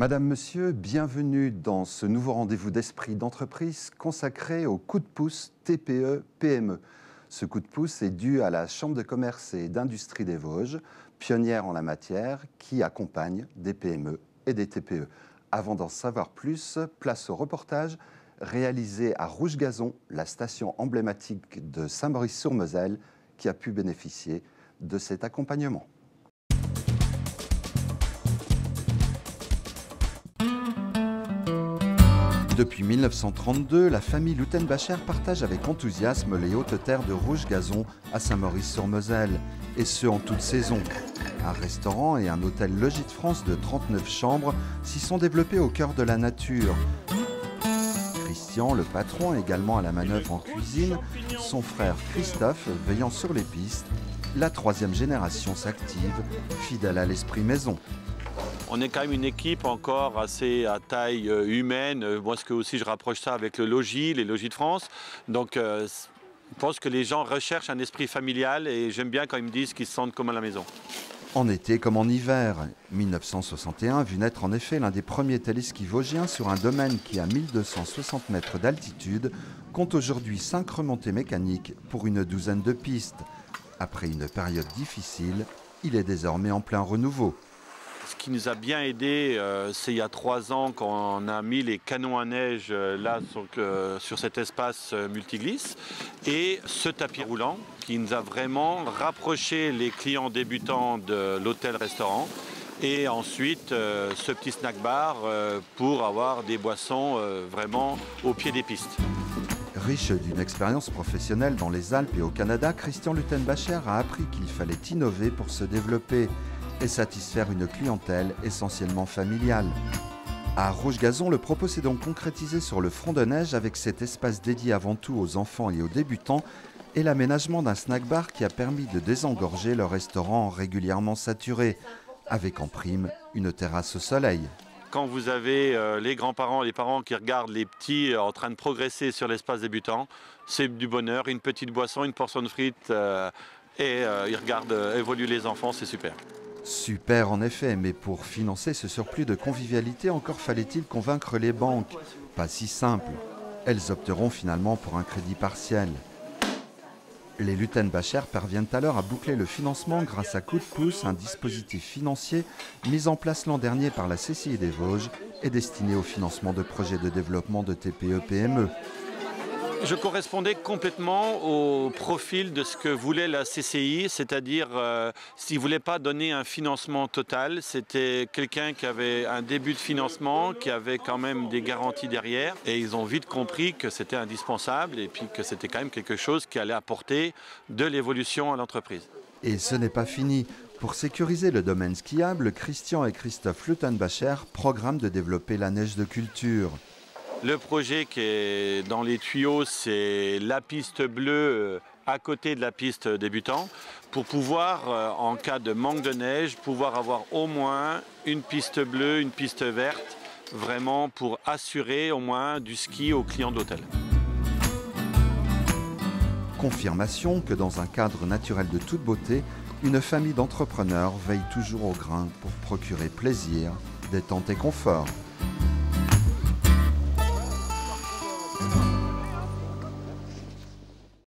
Madame, Monsieur, bienvenue dans ce nouveau rendez-vous d'esprit d'entreprise consacré au coup de pouce TPE-PME. Ce coup de pouce est dû à la Chambre de commerce et d'industrie des Vosges, pionnière en la matière, qui accompagne des PME et des TPE. Avant d'en savoir plus, place au reportage réalisé à Rouge-Gazon, la station emblématique de Saint-Maurice-sur-Moselle, qui a pu bénéficier de cet accompagnement. Depuis 1932, la famille Luttenbacher partage avec enthousiasme les hautes terres de Rouge-Gazon à Saint-Maurice-sur-Moselle, et ce en toute saison. Un restaurant et un hôtel Logis de France de 39 chambres s'y sont développés au cœur de la nature. Christian, le patron, également à la manœuvre en cuisine, son frère Christophe veillant sur les pistes, la troisième génération s'active, fidèle à l'esprit maison. On est quand même une équipe encore assez à taille humaine. Moi, ce que aussi je rapproche ça avec le logis, les logis de France. Donc, je pense que les gens recherchent un esprit familial et j'aime bien quand ils me disent qu'ils se sentent comme à la maison. En été comme en hiver, 1961 vu naître en effet l'un des premiers téléskis vosgiens sur un domaine qui, à 1260 mètres d'altitude, compte aujourd'hui 5 remontées mécaniques pour une douzaine de pistes. Après une période difficile, il est désormais en plein renouveau. Ce qui nous a bien aidé, c'est il y a 3 ans qu'on a mis les canons à neige là sur cet espace multiglisse et ce tapis roulant qui nous a vraiment rapproché les clients débutants de l'hôtel-restaurant et ensuite ce petit snack bar pour avoir des boissons vraiment au pied des pistes. Riche d'une expérience professionnelle dans les Alpes et au Canada, Christian Luttenbacher a appris qu'il fallait innover pour se développer et satisfaire une clientèle essentiellement familiale. À Rouge-Gazon, le propos s'est donc concrétisé sur le front de neige avec cet espace dédié avant tout aux enfants et aux débutants et l'aménagement d'un snack bar qui a permis de désengorger le restaurant régulièrement saturé, avec en prime une terrasse au soleil. Quand vous avez les grands-parents, les parents qui regardent les petits en train de progresser sur l'espace débutant, c'est du bonheur, une petite boisson, une portion de frites et ils regardent évoluer les enfants, c'est super. Super en effet, mais pour financer ce surplus de convivialité, encore fallait-il convaincre les banques. Pas si simple. Elles opteront finalement pour un crédit partiel. Les Luttenbacher parviennent alors à boucler le financement grâce à Coup de pouce, un dispositif financier mis en place l'an dernier par la CCI des Vosges et destiné au financement de projets de développement de TPE-PME. Je correspondais complètement au profil de ce que voulait la CCI, c'est-à-dire s'ils ne voulaient pas donner un financement total, c'était quelqu'un qui avait un début de financement, qui avait quand même des garanties derrière, et ils ont vite compris que c'était indispensable et puis que c'était quand même quelque chose qui allait apporter de l'évolution à l'entreprise. Et ce n'est pas fini. Pour sécuriser le domaine skiable, Christian et Christophe Luttenbacher programment de développer la neige de culture. Le projet qui est dans les tuyaux, c'est la piste bleue à côté de la piste débutant pour pouvoir, en cas de manque de neige, pouvoir avoir au moins une piste bleue, une piste verte, vraiment pour assurer au moins du ski aux clients d'hôtel. Confirmation que dans un cadre naturel de toute beauté, une famille d'entrepreneurs veille toujours au grain pour procurer plaisir, détente et confort.